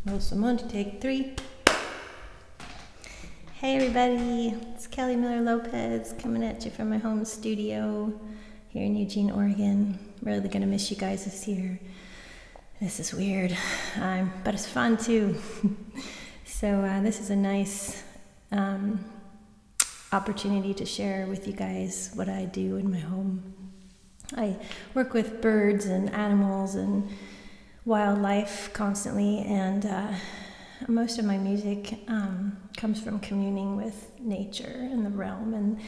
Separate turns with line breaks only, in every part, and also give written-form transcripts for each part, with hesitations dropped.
Rosamundi, take 3. Hey everybody, it's Kelly Miller Lopez coming at you from my home studio here in Eugene, Oregon. Really gonna miss you guys this year. This is weird, but it's fun too. So this is a nice opportunity to share with you guys what I do in my home. I work with birds and animals and wildlife constantly, and most of my music comes from communing with nature and the realm and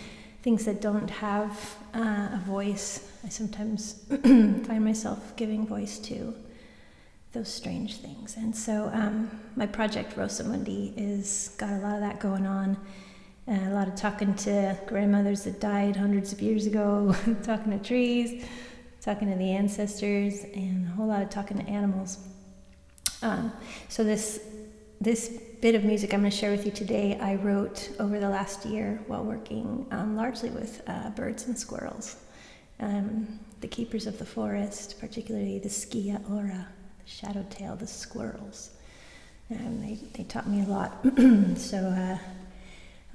things that don't have a voice. I sometimes find myself giving voice to those strange things. And so my project Rosamundi is got a lot of that going on. A lot of talking to grandmothers that died hundreds of years ago, talking to trees, talking to the ancestors, and a whole lot of talking to animals. So this bit of music I'm going to share with you today, I wrote over the last year while working largely with birds and squirrels. The keepers of the forest, particularly the Skia ora, the shadow-tailed, the squirrels. They taught me a lot. So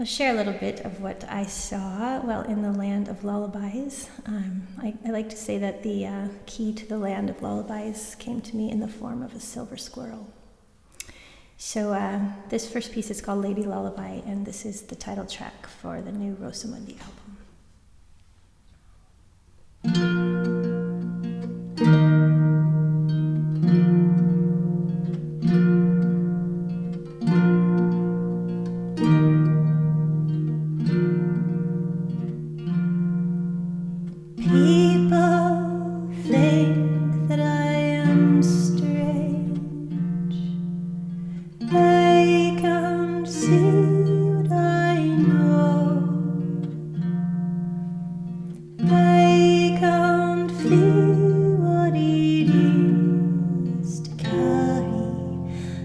I'll share a little bit of what I saw while in the land of lullabies. I like to say that the key to the land of lullabies came to me in the form of a silver squirrel. So this first piece is called Lady Lullaby, and this is the title track for the new Rosamundi album. People think that I am strange. They can't see what I know. They can't feel what it is to carry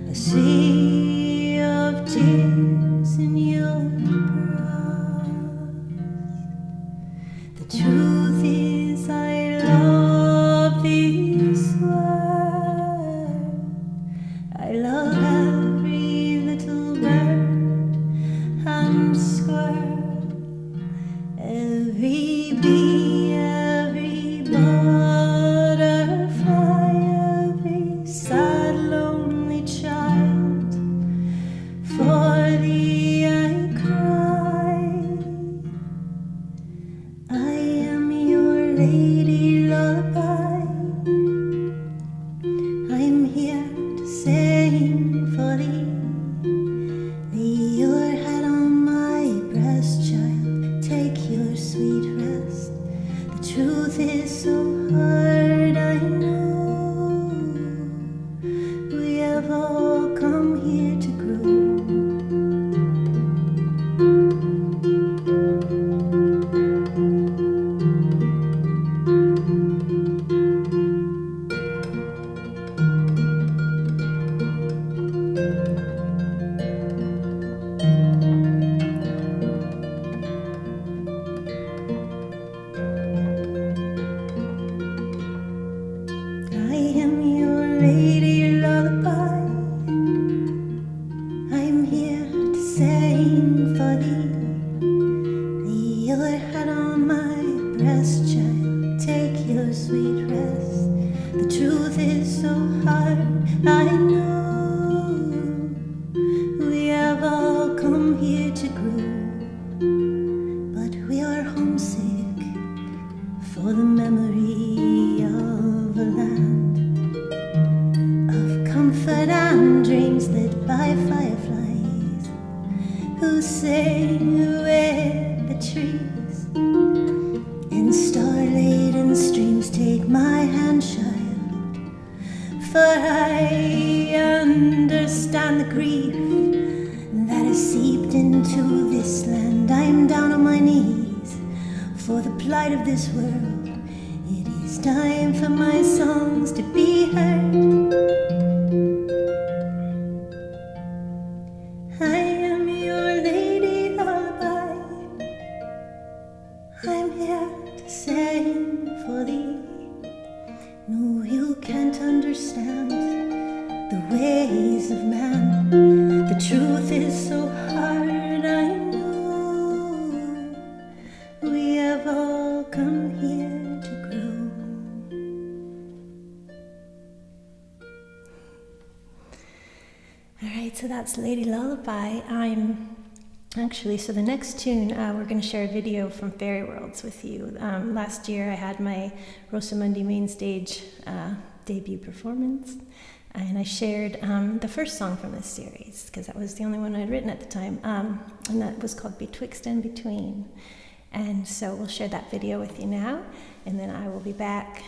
a sea of tears in your breast. The truth is, I love this world. I love every little bird and squirrel, every bee, every butterfly, every sad, lonely child. For thee I cry. I am your lady lullaby. I'm here to sing for thee. Lay your head on my breast, child. Take your sweet rest. The truth is so hard, I know. We have all come here to grow. I am your lady lullaby. I'm here to sing for thee. Lay your head on my breast, child. Take your sweet rest. The truth is so hard, I know. We have all come here to grow, but we are homesick for the memory of a land of comfort and dreams lit by fireflies who sing with the trees. In star-laden streams, take my hand, child, for I understand the grief that has seeped into this land. I'm down on my knees for the plight of this world. It is time for my songs to be heard. I am your lady lullaby. I'm here to sing for thee. No, you can't understand the way ways of man. The truth is so hard, I know. We have all come here to grow. Alright, so that's Lady Lullaby. So the next tune, we're going to share a video from Faerieworlds with you. Last year I had my Rosamundi main stage debut performance, and I shared the first song from this series, because that was the only one I'd written at the time, and that was called Betwixt and Between. And so we'll share that video with you now, and then I will be back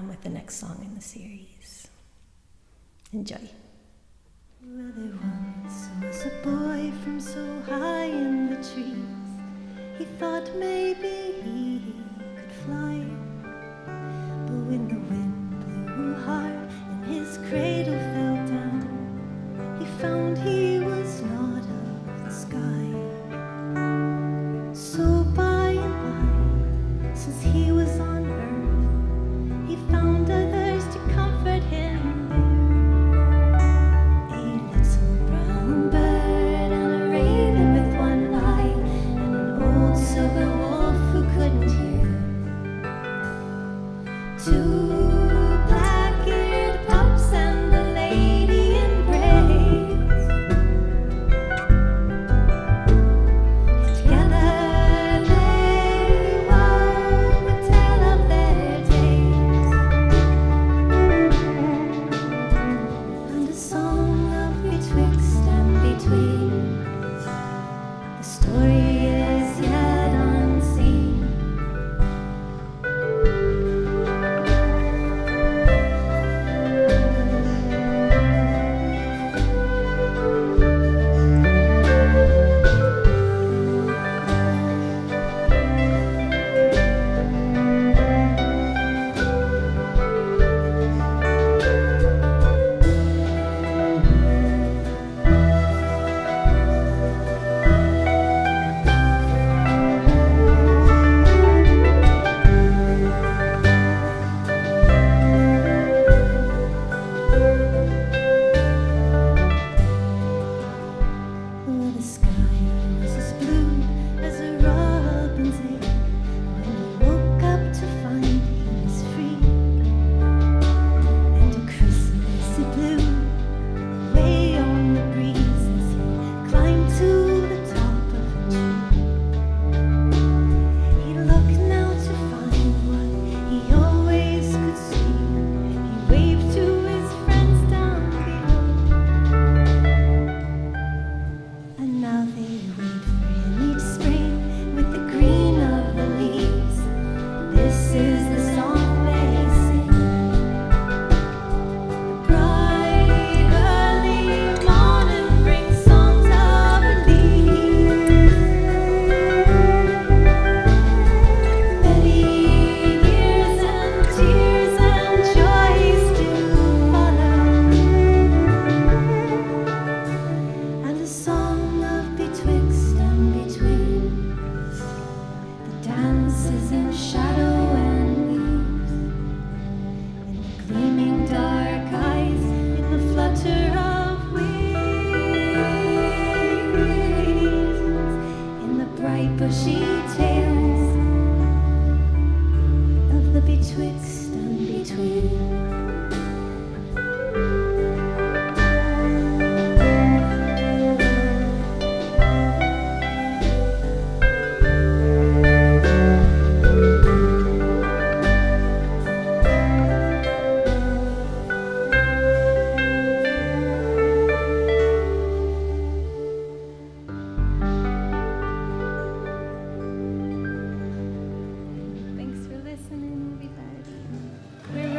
with the next song in the series. Enjoy. Well, there once was a boy from so high in the trees, he thought maybe he could fly. But when the wind blew hard and his cradle fell down, he found he was not of the sky. So by and by, since he was on earth, he found others to comfort him.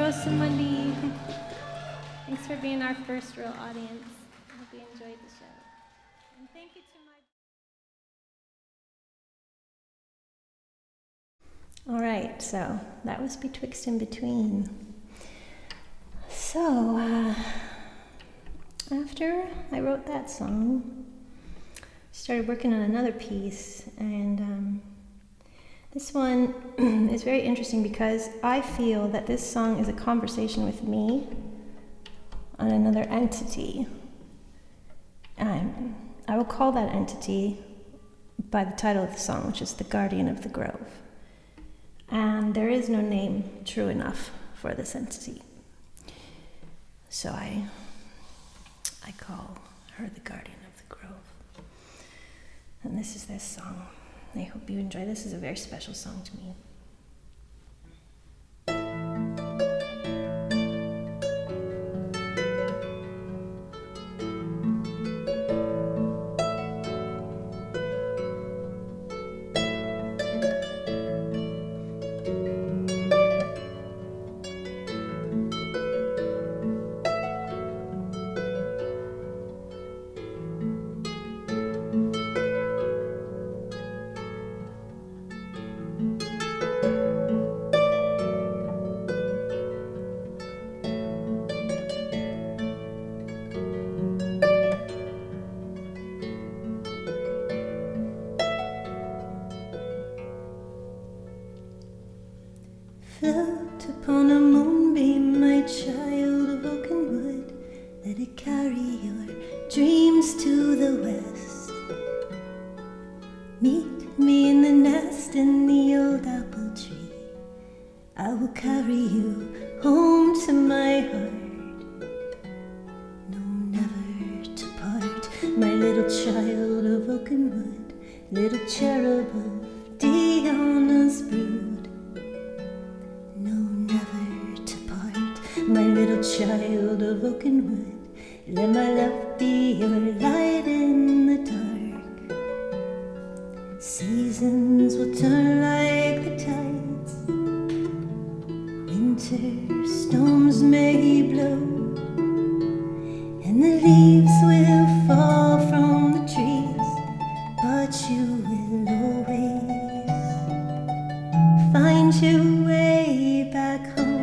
Rosamundi. Thanks for being our first real audience. I hope you enjoyed the show. And thank you to my... All right, so that was Betwixt and Between. So, after I wrote that song, I started working on another piece, and this one is very interesting because I feel that this song is a conversation with me on another entity. I will call that entity by the title of the song, which is The Guardian of the Grove. And there is no name true enough for this entity. So I call her the Guardian of the Grove. And this is this song. I hope you enjoy. This is a very special song to me. Float upon a moonbeam, my child of oaken wood. Let it carry your dreams to the west. Meet me in the nest in the old apple tree. I will carry you home to my heart. No, never to part, my little child of oaken wood, little cherub of Diana's brood. My little child of oaken wood, let my love be your light in the dark. Seasons will turn like the tides. Winter storms may blow, and the leaves will fall from the trees, but you will always find your way back home.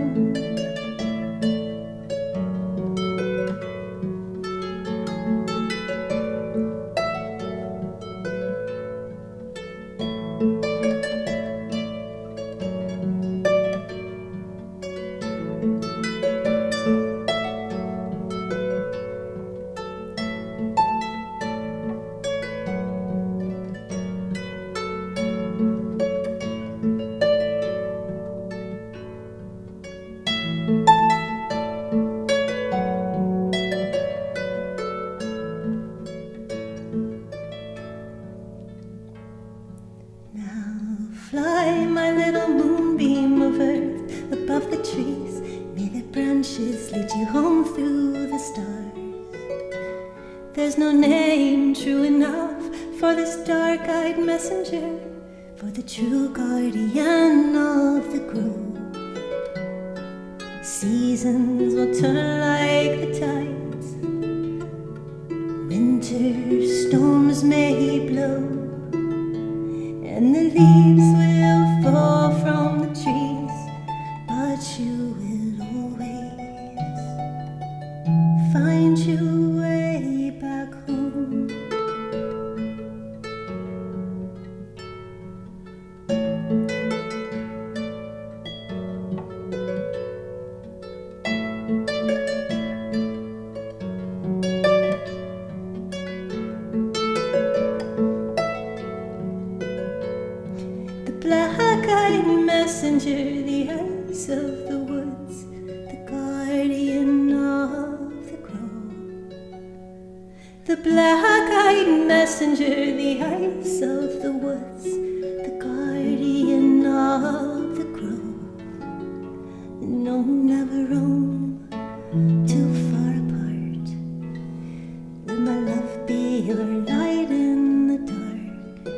Fly, my little moonbeam of earth, above the trees. May their branches lead you home through the stars. There's no name true enough for this dark-eyed messenger, for the true guardian of the grove. Seasons will turn like the tides. Winter storms may blow, and the leaves will fall from the trees, but you will always find your way back home. Black-eyed messenger, the ice of the woods, the guardian of the grove. The black-eyed messenger, the ice of the woods, the guardian of the grove. No, never roam too far apart. Let my love be your light in the dark.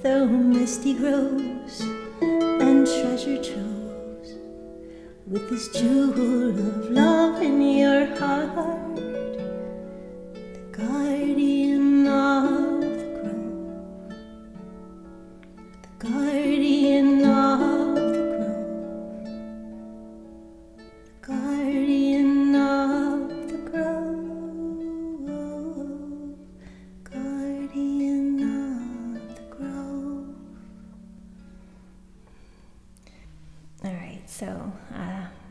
Through misty groves and treasure troves, with this jewel of love in your heart, the guardian of the grove, the guardian of the grove, the guardian of the grove, guardian of the grove. All right, so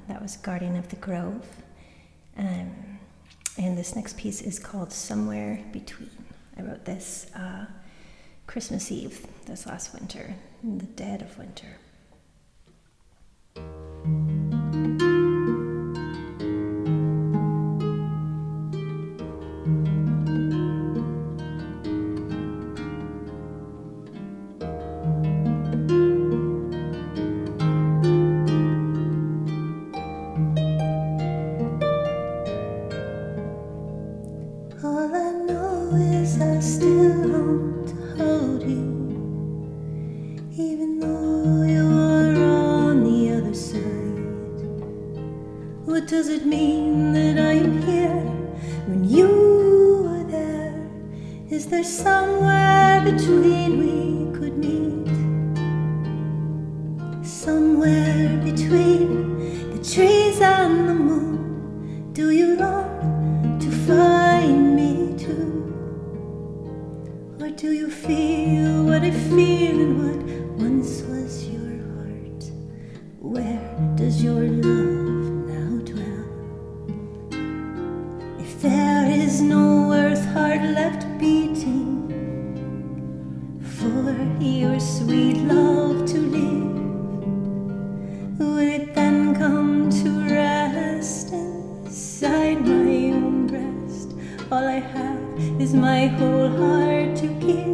that was Guardian of the Grove. And this next piece is called Somewhere Between. I wrote this Christmas Eve this last winter, in the dead of winter. All I know is I still want to hold you, even though you are on the other side. What does it mean that I am here when you are there? Is there somewhere between we could meet? Somewhere between the trees and the moon, do you long to find me too? Or do you feel what I feel in what once was your heart? Where does your love now dwell? If there is no earth heart left beating for your sweet love to live, will it then come to rest inside my own breast? All I have is my whole heart to give.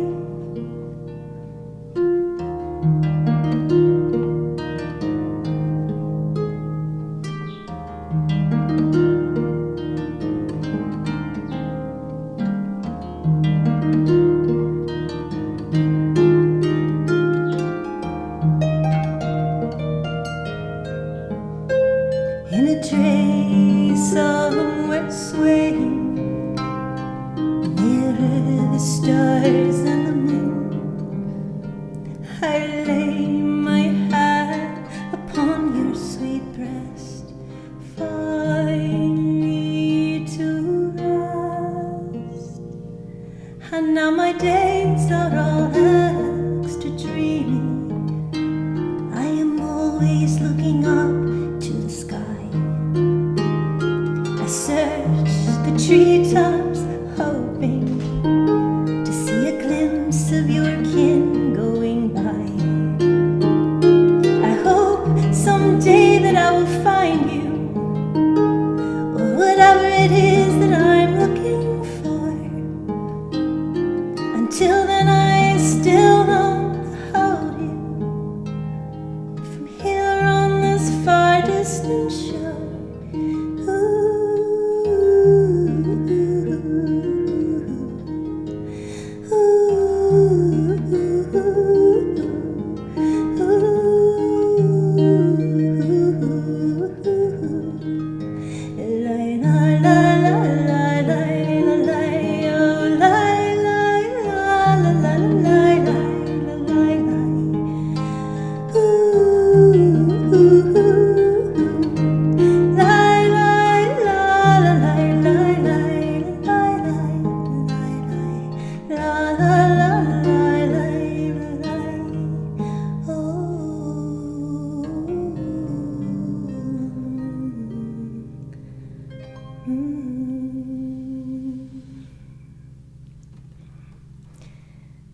In a tray somewhere swaying nearer the stars and the moon, I lay my hand upon your sweet breast, finally to rest. And now my days are all extra dreamy. I am always looking up to the sky. I search the treetops, hoping to see a glimpse of your kin going by. I hope someday that I will find you, or whatever it is that I'm looking for. Until then I still want to hold you from here on this far distant shore.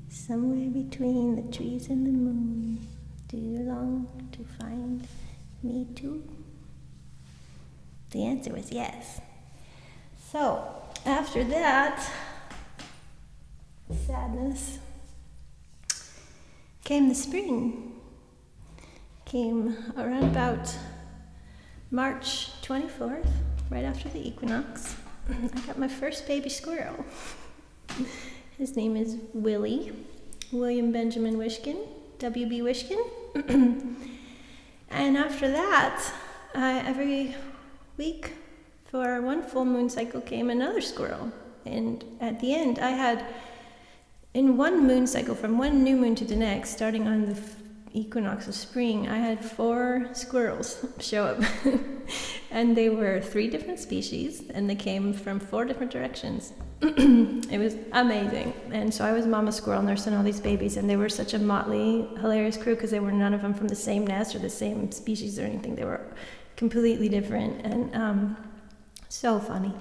Somewhere between the trees and the moon, do you long to find me too? The answer was yes. So, after that sadness came the spring. Came around about March 24th, right after the equinox. I got my first baby squirrel. His name is Willie, William Benjamin Wishkin, W.B. Wishkin. And after that, every week for one full moon cycle came another squirrel. And at the end, I had, in one moon cycle, from one new moon to the next, starting on the equinox of spring, I had 4 squirrels show up. And they were 3 different species, and they came from 4 different directions. It was amazing. And so I was mama squirrel nursing all these babies, and they were such a motley, hilarious crew because they were none of them from the same nest or the same species or anything. They were completely different and so funny.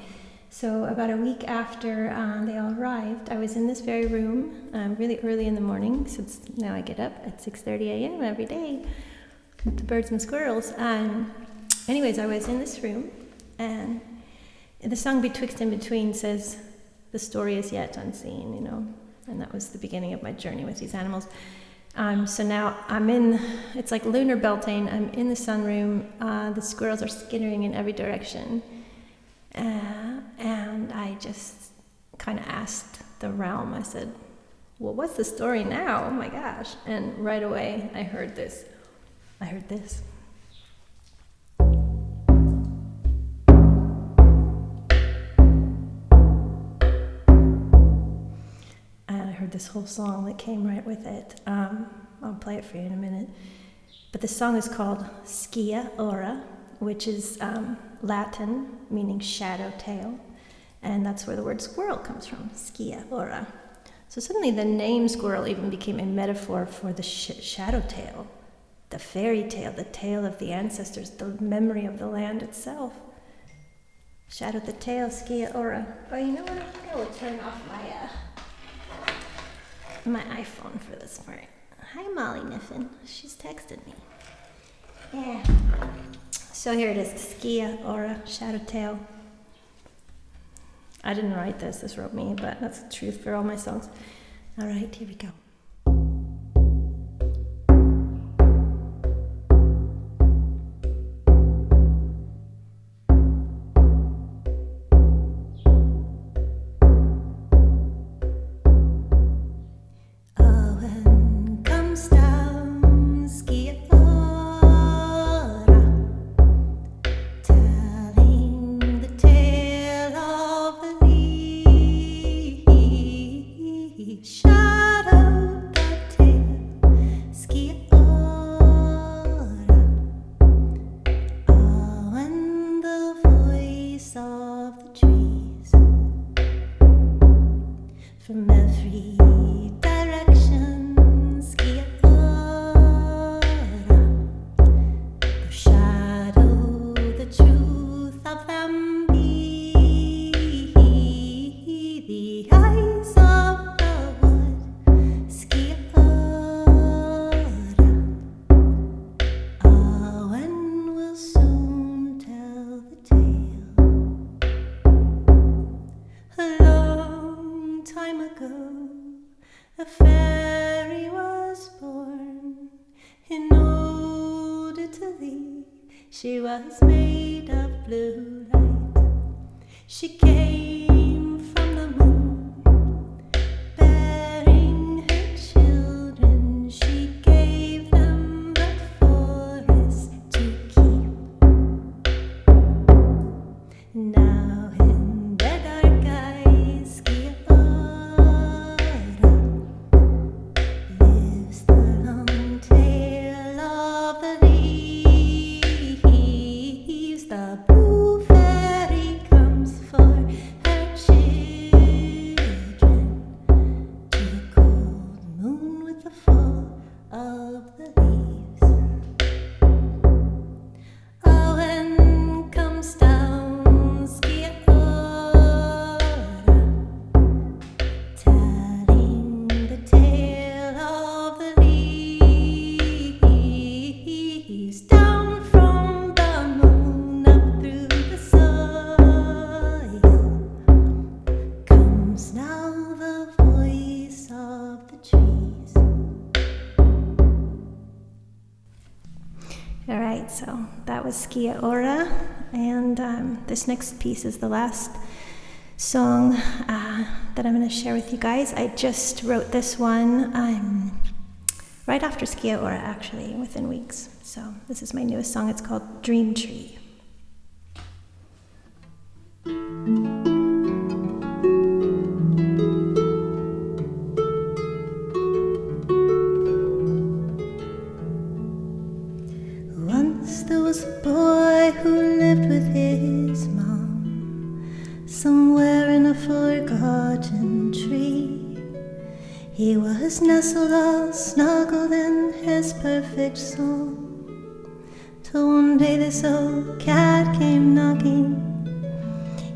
So about a week after they all arrived, I was in this very room really early in the morning, since now I get up at 6:30 a.m. every day with the birds and squirrels. Anyways, I was in this room, and the song Betwixt and Between says, "The story is yet unseen," and that was the beginning of my journey with these animals. So now I'm in, it's like lunar Beltane, I'm in the sunroom, the squirrels are skittering in every direction, and I just kind of asked the realm, I said, well, what's the story now? Oh my gosh. And right away I heard this. This whole song that came right with it. I'll play it for you in a minute. But the song is called Scia Ora, which is Latin, meaning shadow tail. And that's where the word squirrel comes from, Scia Ora. So suddenly the name squirrel even became a metaphor for the shadow tail, the fairy tale, the tale of the ancestors, the memory of the land itself. Shadow the tail, Scia Ora. Oh, you know what? I think I will turn off my iPhone for this part. Hi, Molly Niffin. She's texted me. Yeah. So here it is, Scia Ora, shadow tail. I didn't write this. This wrote me, but that's the truth for all my songs. All right, here we go. From every direction, Scia Ora, the shadow, the truth of them be the eyes of the wood, Scia Ora, when we'll soon tell the tale. Time ago, a fairy was born. In order to thee, she was made of blue light. She came from the moon, bearing her children. She gave them the forest to keep. Now in their dark eyes, the blue fairy comes for her children to the cold moon with the fall of the leaves. Oh, and comes down Scia Ora, telling the tale of the leaves down from the moon. Now the voice of the trees. All right, so that was Scia Ora, and this next piece is the last song that I'm going to share with you guys. I just wrote this one right after Scia Ora, actually, within weeks. So this is my newest song. It's called Dream Tree. There was a boy who lived with his mom somewhere in a forgotten tree. He was nestled all snuggled in his perfect song, till one day this old cat came knocking.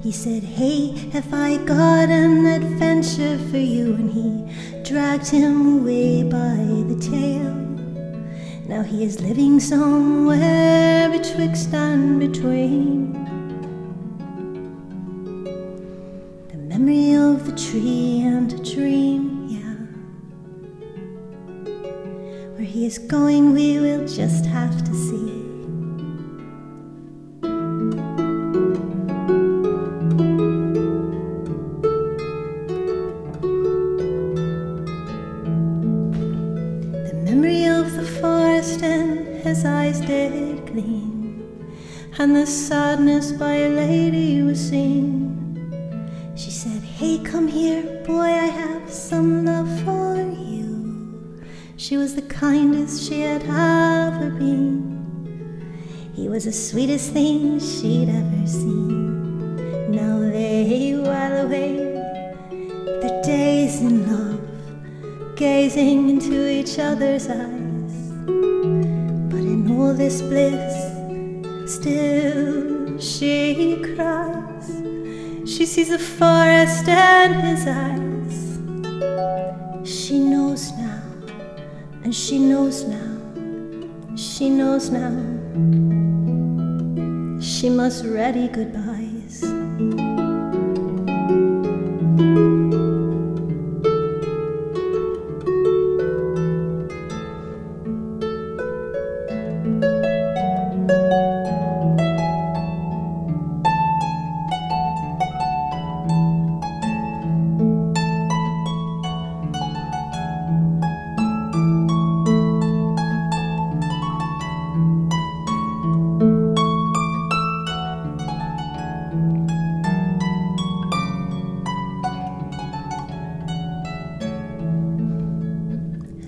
He said, "Hey, have I got an adventure for you?" And he dragged him away by the tail. Now he is living somewhere betwixt and between the memory of the tree and a dream, yeah. Where he is going we will just have to see. Memory of the forest and his eyes did gleam, and the sadness by a lady was seen. She said, "Hey, come here, boy, I have some love for you." She was the kindest she had ever been. He was the sweetest thing she'd ever seen. Now they while away their days in love, gazing into each other's eyes. But in all this bliss, still she cries. She sees the forest and his eyes. She knows now, and she knows now, she knows now. She must ready goodbyes.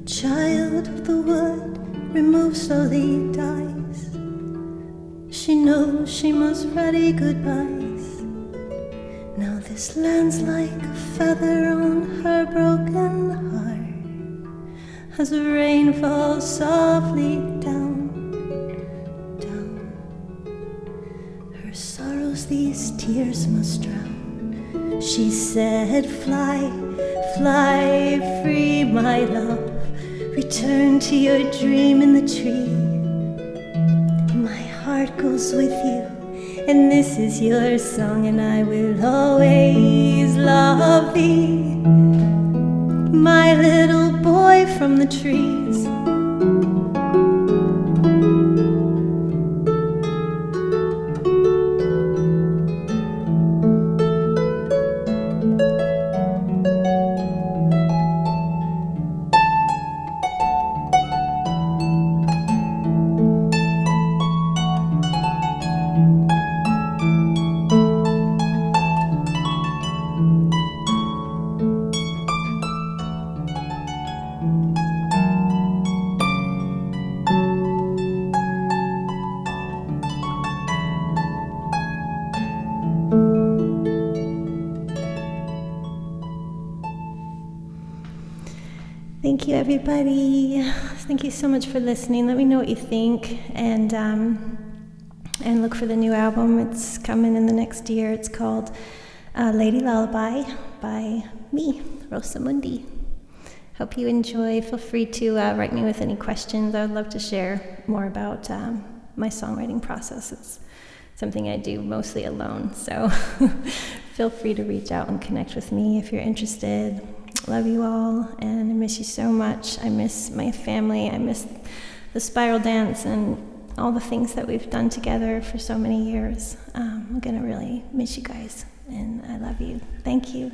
Child of the wood, removed slowly dies. She knows she must ready goodbyes. Now this lands like a feather on her broken heart, as the rain falls softly down, down. Her sorrows these tears must drown. She said, "Fly, fly free, my love. Return to your dream in the tree. My heart goes with you, and this is your song, and I will always love thee, my little boy from the trees." Thank you, everybody. Thank you so much for listening. Let me know what you think, and look for the new album. It's coming in the next year. It's called Lady Lullaby by me, Rosamundi. Hope you enjoy. Feel free to write me with any questions. I would love to share more about my songwriting process. It's something I do mostly alone, so feel free to reach out and connect with me if you're interested. Love you all, and I miss you so much. I miss my family. I miss the spiral dance and all the things that we've done together for so many years. I'm gonna really miss you guys, and I love you. Thank you.